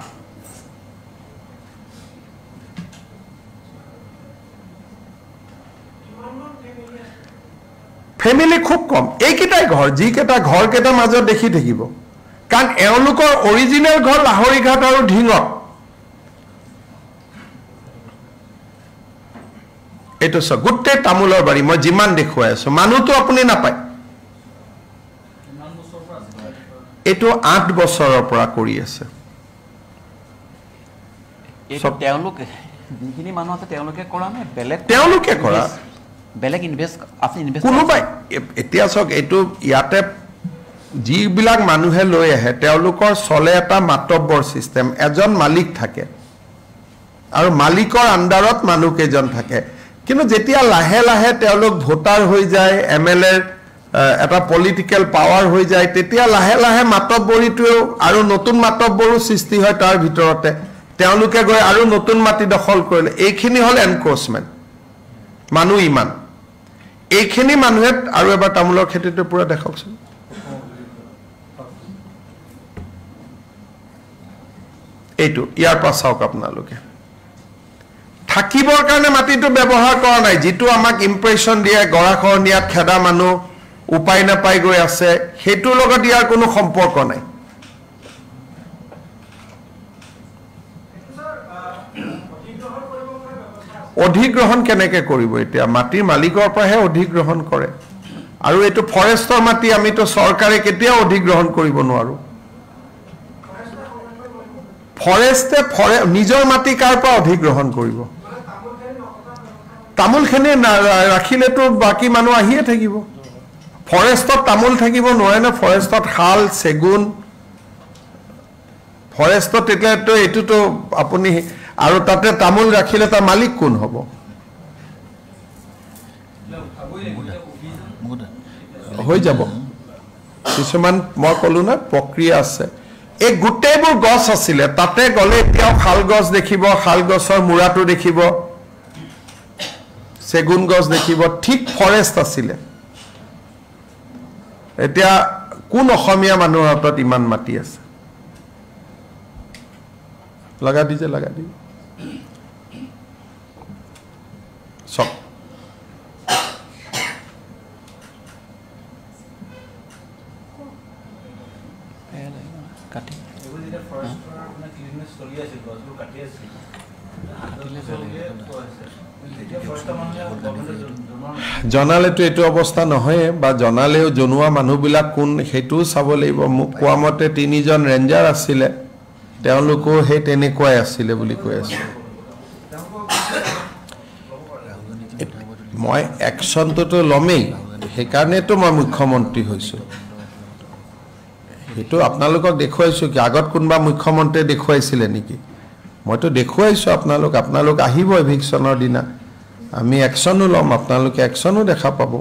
ফেমিলি খুব কম এইকেইটাই ঘৰ যিকেইটা ঘৰকেইটাৰ মাজত দেখি থাকিব কাৰণ এওঁলোকৰ অৰিজিনেল ঘৰ লাহৰি ঘাট আৰু ঢিঙত এইটো চাওক গোটেই তামোলৰ বাৰী মই যিমান দেখুৱাই আছো মানুহটো আপুনি নাপায় এইটো 8 বছৰৰ পৰা কৰি আছে তেওঁলোকে যিখিনি মানুহ আছে তেওঁলোকে কৰা নাই তেওঁলোকে কৰা বেলেগ ইনভেষ্ট কোনোবাই এতিয়া চাওক এইটো ইয়াতে যিবিলাক মানুহে লৈ আহে তেওঁলোকৰ চলে এটা মাতব্বৰ চিষ্টেম এজন মালিক থাকে আৰু মালিকৰ আণ্ডাৰত মানুহ কেইজন থাকে কিন্তু যেতিয়া লাহে লাহে তেওঁলোক ভোটাৰ হৈ যায় MLA এটা পলিটিক্যাল পাৱাৰ হৈ যায় তেতিয়া লাহে লাহে মাতব্বৰীটোও আৰু নতুন মাতব্বৰো সৃষ্টি হয় তাৰ ভিতৰতে তেওঁলোকে গৈ আৰু নতুন মাটি দখল কৰিলে এইখিনি হল এনক্ৰোচমেন্ট মানুহ ইমান এইখিনি মানুহে আৰু এবাৰ তামোলৰ খেতিটো পুৰা দেখাওকচোন এইটো ইয়াৰ পৰা চাওক আপোনালোকে থাকিবৰ কাৰণে মাটিটো ব্যৱহাৰ কৰা নাই যেটো আমাক ইমপ্ৰেছন দিয়ে গৰাখহনীয়াত খেদা মানুহ উপায় নাপাই গৈ আছে হেতু লগত ইয়াৰ কোনো সম্পৰ্ক নাই অধিগ্ৰহণ কেনেকে কৰিব এতিয়া মাটিৰ মালিকৰ পৰাহে অধিগ্ৰহণ কৰে আৰু এইটো ফৰেষ্টৰ মাটি আমিতো চৰকাৰে কেতিয়াও অধিগ্ৰহণ কৰিব নোৱাৰো ফৰেষ্টে নিজৰ মাটি কাৰ পৰা অধিগ্ৰহণ কৰিব তামোলখিনি ৰাখিলেতো বাকী মানুহ আহিয়ে থাকিব ফৰেষ্টত তামোল থাকিব নোৱাৰে ন ফৰেষ্টত শাল চেগুন ফৰেষ্টত তেতিয়াতো এইটোতো আপুনি আৰু তাতে তামোল ৰাখিলে তাৰ মালিক কোন হ'ব হৈ যাব কিছুমান মই ক'লো না প্ৰক্ৰিয়া আছে এই গোটেইবোৰ গছ আছিলে তাতে গ'লে এতিয়াও শাল গছ দেখিব শাল গছৰ মূৰাটো দেখিব চেগুন গছ দেখিব ঠিক ফৰেষ্ট আছিলে এতিয়া কোন অসমীয়া মানুহৰ হাতত ইমান মাটি আছে লগা দি চক কাটি জনালেতো এইটো অৱস্থা নহয় বা জনালেও জনোৱা মানুহবিলাক কোন সেইটোও চাব লাগিব মোক কোৱা মতে 3জন ৰেঞ্জাৰ আছিলে তেওঁলোকো সেই তেনেকুৱাই আছিলে বুলি কৈ আছে মই একশ্যনটোতো ল'মেই সেইকাৰণেতো মই মুখ্যমন্ত্ৰী হৈছোঁ সেইটো আপোনালোকক দেখুৱাইছোঁ কি আগত কোনোবা মুখ্যমন্ত্ৰীয়ে দেখুৱাইছিলে নেকি মইতো দেখুৱাইছোঁ আপোনালোক আহিব এভিকশ্যনৰ দিনা আমি একশ্যনো ল'ম আপোনালোকে একশ্যনো দেখা পাব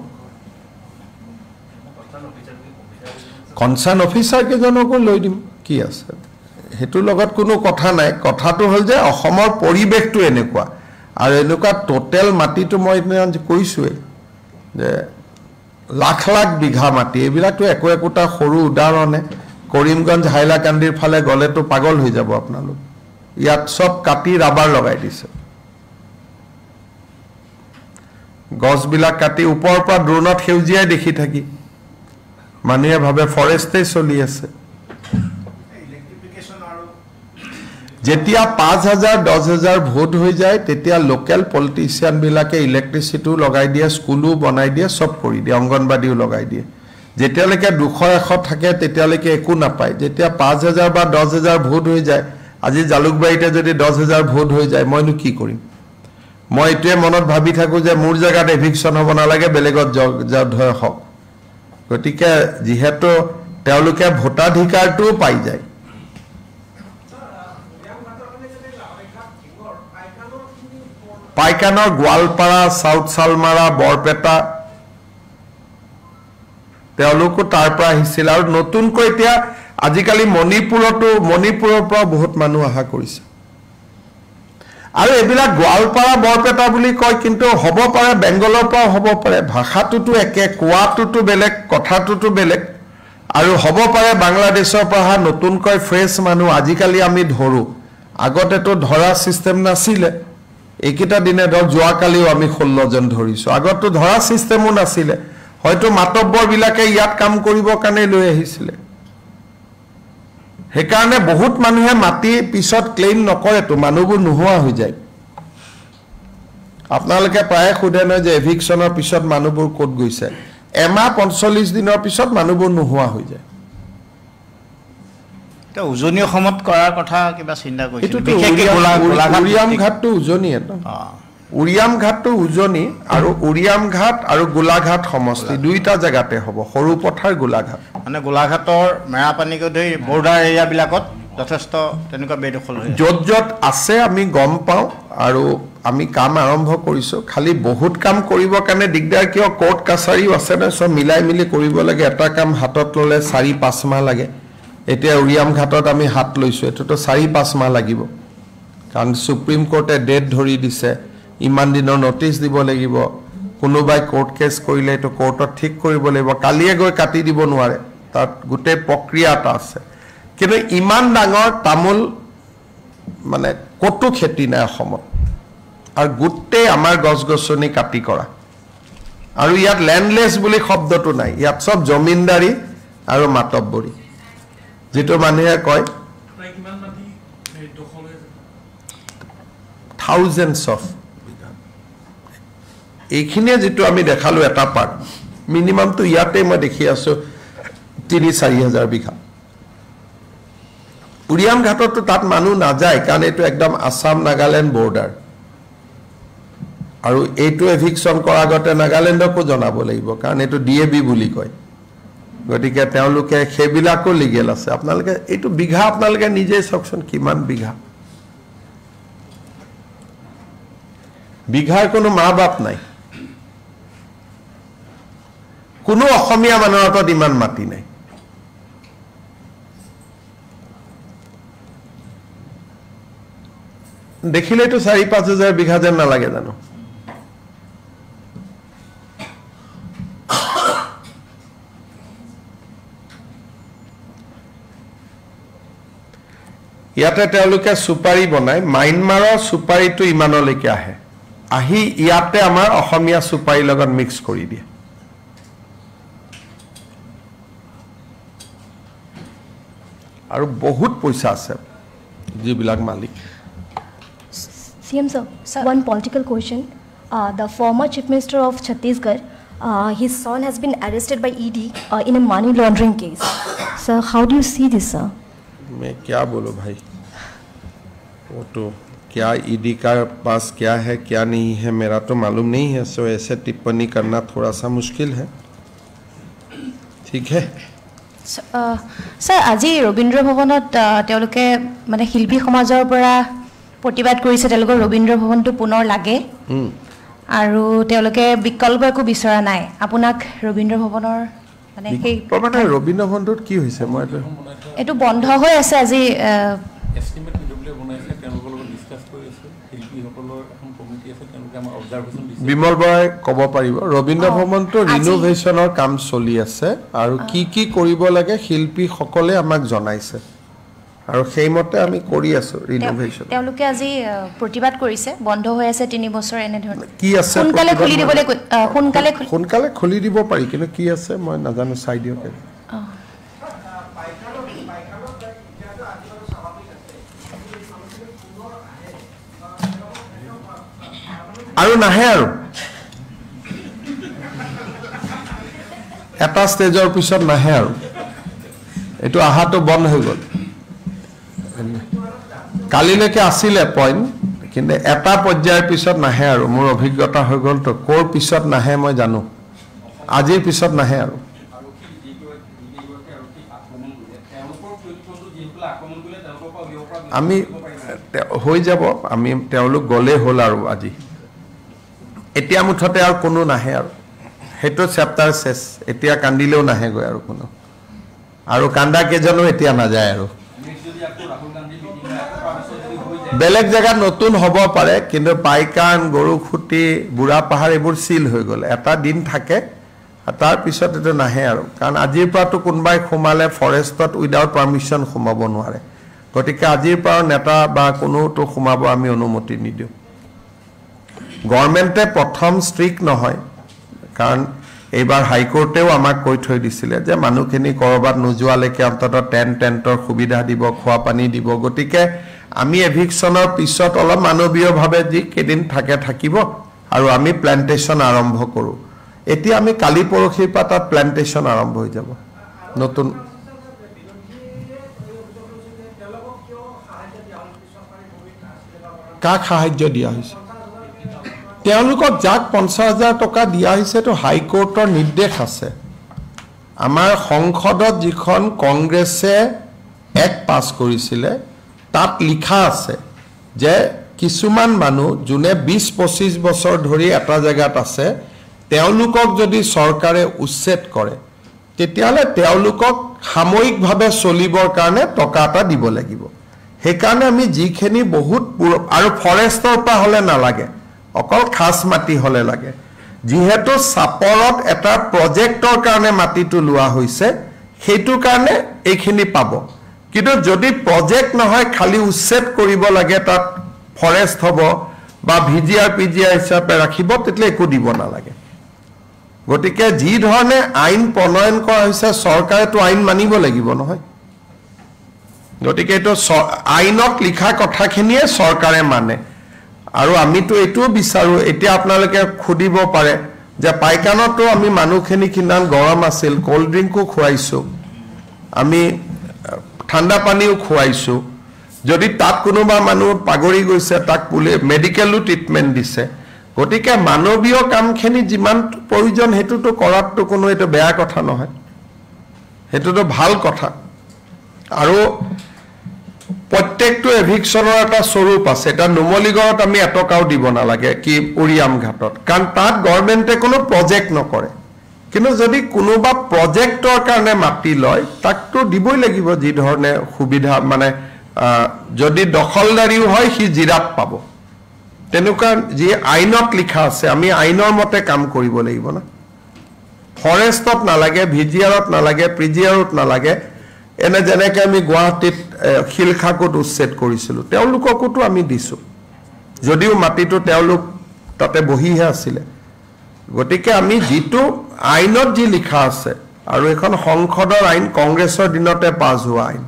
কনচাৰ্ণ অফিচাৰ কেইজনকো লৈ দিম কি আছে সেইটোৰ লগত কোনো কথা নাই কথাটো হ'ল যে অসমৰ পৰিৱেশটো এনেকুৱা আৰু এনেকুৱা টোটেল মাটিটো মই কৈছোঁৱেই যে লাখ লাখ বিঘা মাটি এইবিলাকতো একোটা সৰু উদাহৰণে কৰিমগঞ্জ হাইলাকান্দিৰ ফালে গ'লেতো পাগল হৈ যাব আপোনালোক ইয়াত চব কাটি ৰাবাৰ লগাই দিছে গছবিলাক কাটি ওপৰৰ পৰা ড্ৰোনত সেউজীয়াই দেখি থাকি মানুহে ভাবে ফৰেষ্টেই চলি আছে যেতিয়া 5,000 10,000 ভোট হৈ যায় তেতিয়া লোকেল পলিটিচিয়ান বিলাকে ইলেক্ট্ৰিচিটিও লগাই দিয়ে স্কুলো বনাই দিয়ে সব কৰি দিয়ে অংগনবাদীও লগাই দিয়ে যেতিয়ালৈকে 200-100 থাকে তেতিয়ালৈকে একো নাপায় যেতিয়া 5,000 বা 10,000 ভোট হৈ যায় আজি জালুকবাৰীতে যদি 10,000 ভোট হৈ যায় মইনো কি কৰিম মই এটোৱে মনত ভাবি থাকো যে মোৰ জায়গাত এভিকশ্যন হ'ব নালাগে বেলেগত ধৰ হওক গতিকে যিহেতু তেওঁলোকে ভোটাধিকাৰটো পাই যায় পাইকানৰ গোৱালপাৰা সাউথ সালমাৰা বৰপেটা তেওঁলোকো তাৰ পৰা আহিছিল আৰু নতুনকৈ এতিয়া আজিকালি মণিপুৰৰ পৰা বহুত মানুহ আহা কৰিছে আৰু এবিলাক গোৱালপাৰা বৰপেটা বুলি কয় কিন্তু হ'ব পাৰে বেংগলৰ পৰা হ'ব পাৰে ভাষাটোতো একে কোৱাটোতো বেলেগ কথাটোতো বেলেগ আৰু হ'ব পাৰে বাংলাদেশৰ পৰা নতুনকৈ ফ্ৰেছ মানুহ আজিকালি আমি ধৰো আগতেতো ধৰা সিস্টেম নাছিলে এইকেইটা দিনে ধৰ যোৱাকালিও আমি 16 জন ধৰিছো আগতো ধৰা সিস্টেমো নাছিলে হয়তো মাতব্বৰ বিলাকে ইয়াত কাম কৰিবৰ কাৰণে লৈ আহিছিলে হেকাৰণে বহুত মানুহে মাটি পিছত ক্লেইম নকৰে তো মানুহবোৰ নোহোৱা হৈ যায় আপোনালোকে প্ৰায় খুদে নহয় যে এভিকশ্যনৰ পিছত মানুহবোৰ ক'ত গৈছে এমাহ 45 দিনৰ পিছত মানুহবোৰ নোহোৱা হৈ যায় এটা উজনি অসমত কৰাৰ কথা কিবা চিন্তা কৰিছে এটো উৰিয়াম ঘাটটো উজনি এটা উৰিয়াম ঘাটটো উজনি আৰু উৰিয়াম ঘাট আৰু গোলাঘাট সমষ্টি দুইটা জায়গাতে হ'ব সৰু পথাৰ গোলাঘাট মানে গোলাঘাটৰ মেৰাপানীকে ধৰি বৰ্ডাৰ এৰিয়া বিলাকত যথেষ্ট তেনেকুৱা বেদখল হৈ যত আছে আমি গম পাওঁ আৰু আমি কাম আৰম্ভ কৰিছো খালি বহুত কাম কৰিবৰ কাৰণে দিগদাৰ কিয় কোৰ্ট কাছাৰীও আছে না সব মিলাই মিলি কৰিব লাগে এটা কাম হাতত ললে 4-5 মাহ লাগে এতিয়া উৰিয়াম ঘাটত আমি হাত লৈছো এটোতো 4-5 মাহ লাগিব কাৰণ সুপ্ৰিম কোৰ্টে ডেট ধৰি দিছে ইমান দিনৰ নোটিস দিব লাগিব কোনোবাই কোৰ্ট কেছ কৰিলে তো কোৰ্টত ঠিক কৰিব লাগিব কালিয়ে গৈ কাটি দিব নোৱাৰে তাত গুটে প্ৰক্ৰিয়া এটা আছে কিন্তু ইমান ডাঙৰ তামুল মানে কত খেতি নাই অসমত আৰু গুটে আমাৰ গছগছনি কাটি কৰা আৰু ইয়াত ল্যান্ডলেস বুলি শব্দটো নাই ইয়াত সব জমিনদাৰী আৰু মাতব্বৰী যেটো মানুহে কয় thousands of এইখিনিয়ে যেটো আমি দেখালো এটা পাৰ্ট মিনিমাম তো ইয়াতে মই দেখি আছো 3-4 হাজাৰ বিঘা উৰিয়াম ঘাটত তাত মানুহ না যায় কাৰণ এটো একদম আসাম নাগাল্যান্ড বৰ্ডাৰ আৰু এইটো এভিকশ্যন কৰাৰ আগতে নাগালেণ্ডকো জনাব লাগিব কাৰণ এইটো DAB বুলি কয় গতিকে তেওঁলোকে সেইবিলাকো লিগেল আছে আপোনালোকে এইটো বিঘা আপোনালোকে নিজেই চাওকচোন কিমান বিঘাৰ কোনো মা বাপ নাই কোনো অসমীয়া মানুহৰ হাতত ইমান মাটি নাই দেখিলেতো 4-5 হাজাৰ বিঘা যেন নালাগে জানো ইয়াতে তেওঁলোকে সুপাৰি বনায় মাইনমাৰৰ সুপাৰিটো ইমানলৈকে আহি ইয়াতে আমাৰ অসমীয়া সুপাৰি লগত মিক্স কৰি দিয়ে আৰু বহুত পইচা আছে যিবিলাক মালিক CM sir, one political question. The former Chief Minister of Chhattisgarh, his son has been arrested by ED in a money laundering case. Sir, how do you see this, sir? मैं क्या बोलूं भाई वो तो क्या ईडी का पास क्या है क्या नहीं है मेरा तो मालूम नहीं है सो ऐसे टिप्पणी करना थोड़ा सा मुश्किल है ठीक है सर आज रवींद्र भवनत তেওঁলোকে মানে শিল্পী সমাজৰ পৰা প্ৰতিবাদ কৰিছে তেওঁলোকৰ ৰবীন্দ্ৰ ভৱনটো পুনৰ লাগে আৰু তেওঁলোকে বিকল্প একো বিচৰা নাই আপোনাক ৰবীন্দ্ৰ ভৱনৰ মানে সেই মানে ৰবীন্দ্ৰ ভৱনটোত কি হৈছে মই এটো বন্ধ হৈ আছে আজি এস্টিমেট মিডলে বনাইছে তেওঁলোকৰ লগত ডিসকাস কৰিছে শিল্পীসকলৰ এখন কমিটি আছে তেওঁলোকে আমাৰ অবজাৰভেশন দিছে বিমল বৰাই ক'ব পাৰিব ৰবীন্দ্ৰ ভৱনটো ৰিনোভেশনৰ কাম চলি আছে আৰু কি কৰিব লাগে শিল্পীসকলে আমাক জনাইছে আৰু সেইমতে আমি কৰি আছো ৰিনোভেশন তেওঁলোকে আজি প্ৰতিবাদ কৰিছে বন্ধ হৈ আছে 3 বছৰ এনে ধৰণৰ কি আছে সোনকালে খুলি দিবলৈ সোনকালে খুলি দিব পাৰি কিন্তু কি আছে মই নাজানো চাই দিওক আৰু নাহে আৰু এটা ষ্টেজৰ পিছত নাহে আৰু এটো আহাটো বন্ধ হৈ গ'ল কালিলৈকে আছিলে পইণ্ট কিন্তু এটা পৰ্যায়ৰ পিছত নাহে আৰু মোৰ অভিজ্ঞতা হৈ গ'ল তো কোৰ পিছত নাহে মই জানো আজিৰ পিছত নাহে আৰু আমি হৈ যাব আমি তেওঁলোক গ'লে হ'ল আৰু আজি এতিয়া মুঠতে আৰু কোনো নাহে আৰু হেটো চেপ্টাৰ শেষ এতিয়া কান্দিলেও নাহে গৈ আৰু কোনো আৰু কান্দা কেজনো এতিয়া না যায় আৰু বেলেগ জায়গা নতুন হ'ব পাৰে কিন্তু পাইকান গৰুখুটি বুঢ়া পাহাৰ এইবোৰ সিল হৈ গ'ল এটা দিন থাকে তাৰ পিছত এটো নাহে আৰু কাৰণ আজিৰ পৰাটো কোনবাই খুমালে ফৰেষ্টত উইদাউট পাৰমিশন খুমাব নোৱাৰে গতিকে আজিৰ পৰা নেতা বা কোনোটো খুমাব আমি অনুমতি নিদিও গভৰ্ণমেণ্টে প্ৰথম ষ্ট্ৰিক নহয় কাৰণ এইবাৰ হাইকোৰ্টেও আমাক কৈ থৈ দিছিলে যে মানুহখিনি কৰবাত নোযোৱালৈকে অন্তত টেন্টৰ সুবিধা দিব খোৱা পানী দিব গতিকে আমি এভিকশ্যনৰ পিছত অলপ মানৱীয়ভাৱে যি কেদিন থাকে থাকিব আৰু আমি প্লান্টেশন আৰম্ভ কৰো এতিয়া আমি কালি পৰখিৰ পৰা তাত প্লান্টেশন আৰম্ভ হৈ যাব নতুন কাক সাহায্য দিয়া হৈছে তেওঁলোকক যাক 50,000 টকা দিয়া হৈছে তো হাইকোৰ্টৰ নিৰ্দেশ আছে আমাৰ সংসদত যিখন কংগ্ৰেছে এক পাস কৰিছিলে তাত লিখা আছে যে কিছুমান মানুহ যোনে 20-25 বছৰ ধৰি এটা জায়গাত আছে তেওঁলোকক যদি চৰকাৰে উচ্ছেদ কৰে তেতিয়ালে তেওঁলোকক সাময়িকভাৱে চলিবৰ কাৰণে টকা এটা দিব লাগিব হেকাৰণে আমি যিখিনি বহুত আৰু ফৰেষ্টৰ পৰা হলে নালাগে অকল খাস মাটি হলে লাগে যেহেতু সাপৰত এটা প্ৰজেক্টৰ কাৰণে মাটিটো লোৱা হৈছে হেতু কাৰণে এইখিনি পাব কিন্তু যদি প্ৰজেক্ট নহয় খালি উচ্ছেদ কৰিব লাগে তাত ফৰেষ্ট হ'ব বা PGR হিচাপে ৰাখিব তেতলে একো দিব নালাগে গতিকে যি ধৰণে আইন প্ৰণয়ন কৰা হৈছে চৰকাৰেটো আইন মানিব লাগিব নহয় গতিকে এটো আইনত লিখা কথাখিনিয়ে চৰকাৰে মানে আৰু আমিতো এটো বিচাৰো এতিয়া আপোনালোকে খুদিব পাৰে যে পাইকানতো আমি মানুহখিনি কিমান গৰম আছিল কোল্ড ড্ৰিংকো খুৱাইছো আমি ঠাণ্ডা পানীও খুৱাইছো যদি তাত কোনোবা মানুহ পাগৰি গৈছে তাক পুলে মেডিকেলো ট্ৰিটমেন্ট দিছে গতিকে মানৱীয় কামখিনি যিমান প্ৰয়োজন হেতুটো কৰাটো কোনো এটা বেয়া কথা নহয়, হেতুটো ভাল কথা। আৰু প্ৰত্যেকটো এভিকশ্যনৰ এটা স্বৰূপ আছে। এটা নুমলীগড়ত আমি এটকাও দিব নালাগে কি উৰিয়াম ঘাটত, কাৰণ তাত গভৰ্ণমেণ্টে কোনো প্ৰজেক্ট নকৰে। কিন্তু যদি কোনোবা প্ৰজেক্টৰ কাৰণে মাটি লয় তাকতো দিবই লাগিব যি ধৰণে সুবিধা, মানে যদি দখলদাৰীও হয় সি জিৰাত পাব, তেনেকুৱা যি আইনত লিখা আছে আমি আইনৰ মতে কাম কৰিব লাগিব না। ফৰেষ্টত নালাগে, ভিজিআৰত নালাগে, প্ৰিজিআৰত নালাগে। এনে যেনেকৈ আমি গুৱাহাটীত শিলখাকুত উচ্ছেদ কৰিছিলোঁ, তেওঁলোককোতো আমি দিছোঁ, যদিও মাটিটো তেওঁলোক তাতে বহিহে আছিলে। গতিকে আমি যিটো আইনত যি লিখা আছে, আৰু এখন সংসদৰ আইন, কংগ্ৰেছৰ দিনতে পাছ হোৱা আইন,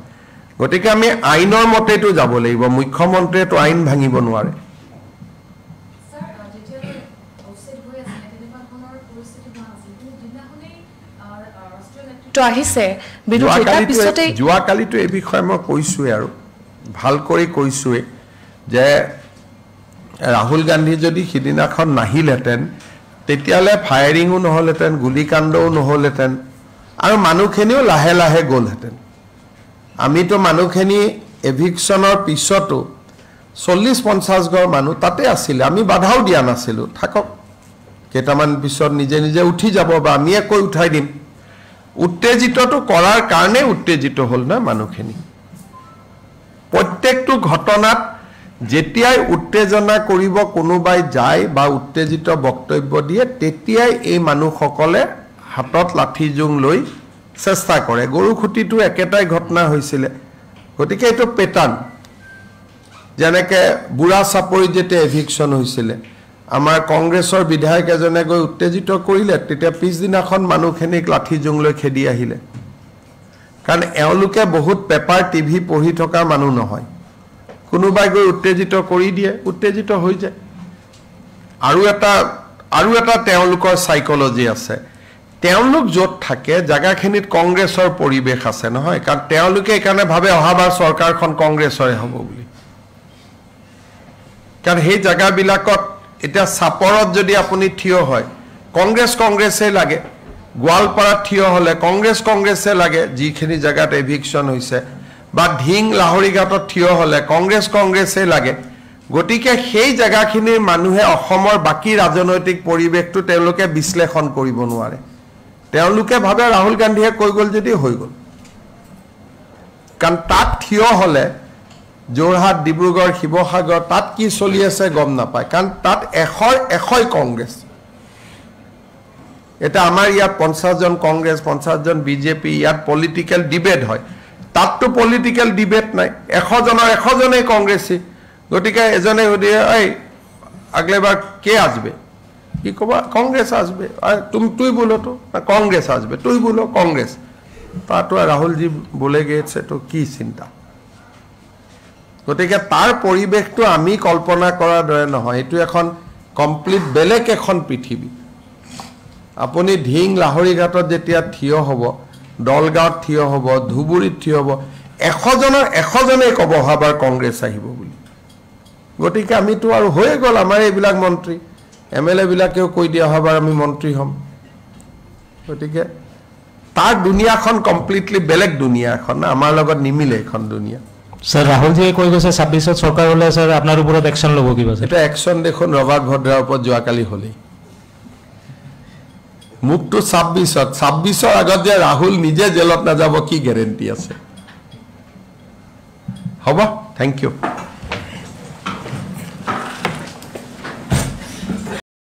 গতিকে আমি আইনৰ মতেতো যাব লাগিব। মুখ্যমন্ত্ৰীয়েতো আইন ভাঙিব নোৱাৰে। যোৱাকালিতো এই বিষয়ে মই কৈছোৱে, আৰু ভাল কৰি কৈছোৱে যে ৰাহুল গান্ধী যদি সিদিনাখন নাহিলহেঁতেন তেতিয়াহ'লে ফায়াৰিঙো নহ'লহেঁতেন, গুলীকাণ্ডও নহ'লহেঁতেন, আৰু মানুহখিনিও লাহে লাহে গ'লহেঁতেন। আমিতো মানুহখিনি এভিকশ্যনৰ পিছতো 40-50 ঘৰ মানুহ তাতে আছিলে, আমি বাধাও দিয়া নাছিলোঁ, থাকক কেইটামান পিছত নিজে নিজে উঠি যাব বা আমিয়ে কৈ উঠাই দিম। উত্তেজিতটো কৰাৰ কাৰণে উত্তেজিত হ'ল না মানুহখিনি। প্ৰত্যেকটো ঘটনাত যেতিয়াই উত্তেজনা কৰিব কোনোবাই যায় বা উত্তেজিত বক্তব্য দিয়ে, তেতিয়াই এই মানুহসকলে হাতত লাঠি জোং লৈ চেষ্টা কৰে। গৰুখুটিটো একেটাই ঘটনা হৈছিলে। গতিকে এইটো পেটাৰ্ণ। যেনেকৈ বুঢ়া চাপৰিত যেতিয়া এভিকশ্যন হৈছিলে, আমাৰ কংগ্ৰেছৰ বিধায়ক এজনে গৈ উত্তেজিত কৰিলে, তেতিয়া পিছদিনাখন মানুহখিনিক লাঠি জোং লৈ খেদি আহিলে। কাৰণ এওঁলোকে বহুত পেপাৰ টিভি পঢ়ি থকা মানুহ নহয়, কোনোবাই গৈ উত্তেজিত কৰি দিয়ে, উত্তেজিত হৈ যায়। আৰু এটা তেওঁলোকৰ চাইকলজি আছে। তেওঁলোক য'ত থাকে জেগাখিনিত কংগ্ৰেছৰ পৰিৱেশ আছে নহয়, কাৰণ তেওঁলোকে এইকাৰণে ভাবে অহাবাৰ চৰকাৰখন কংগ্ৰেছৰে হ'ব বুলি। কাৰণ সেই জেগাবিলাকত এতিয়া চাপৰত যদি আপুনি থিয় হয় কংগ্ৰেছে লাগে, গোৱালপাৰাত থিয় হ'লে কংগ্ৰেছে লাগে যিখিনি জেগাত এভিকশ্যন হৈছে, বা ঢিং লাহৰীঘাটত থিয় হ'লে কংগ্ৰেছে লাগে। গতিকে সেই জেগাখিনিৰ মানুহে অসমৰ বাকী ৰাজনৈতিক পৰিৱেশটো তেওঁলোকে বিশ্লেষণ কৰিব নোৱাৰে। তেওঁলোকে ভাবে ৰাহুল গান্ধীয়ে কৈ গ'ল যদি হৈ গ'ল, কাৰণ তাত থিয় হ'লে যোৰহাট, ডিব্ৰুগড়, শিৱসাগৰ তাত কি চলি আছে গম নাপায়, কাৰণ তাত এশই কংগ্ৰেছ। এটা আমাৰ ইয়াত 50জন কংগ্ৰেছ, 50জন বিজেপি, ইয়াত পলিটিকেল ডিবেট হয়। তাততো পলিটিকেল ডিবেট নাই, 100জনেই কংগ্ৰেছী। গতিকে এজনে সুধিয়ে এই আগলেবাৰ কে আসবে, কি ক'বা কংগ্ৰেছ আসবে, তুই বলো তো কংগ্ৰেছ আসবে, তুই বলো কংগ্ৰেছ। তাতো ৰাহুলজী বলেগে তো কি চিন্তা। গতিকে তাৰ পৰিৱেশটো আমি কল্পনা কৰাৰ দৰে নহয়, এইটো এখন কমপ্লিট বেলেগ এখন পৃথিৱী। আপুনি ঢিং লাহৰীঘাটত যেতিয়া থিয় হ'ব, দলগাঁৱত থিয় হ'ব, ধুবুৰীত থিয় হ'ব, 100জনেই ক'ব অহাবাৰ কংগ্ৰেছ আহিব বুলি। গতিকে আমিতো আৰু হৈয়ে গ'ল আমাৰ এইবিলাক মন্ত্ৰী, MLA বিলাকেও কৈ দিয়ে অহাবাৰ আমি মন্ত্ৰী হ'ম। গতিকে তাৰ দুনিয়াখন কমপ্লিটলি বেলেগ দুনিয়া এখন, আমাৰ লগত নিমিলে এখন দুনিয়া। স্যার রাহুলজিয়ে কৈ গৈছে 26ত সরকার হলে স্যার আপনার উপরত অ্যাকশন লব কিবা? এটা অ্যাকশন দেখুন ৰবাৰ্ট ভদ্ৰাৰ ওপৰত যোৱাকালি হ'লেই। মুখটো 26ৰ আগত যে ৰাহুল নিজে জেলত নাযাব কি গ্যাৰেণ্টি আছে? হ'ব, থেংক ইউ।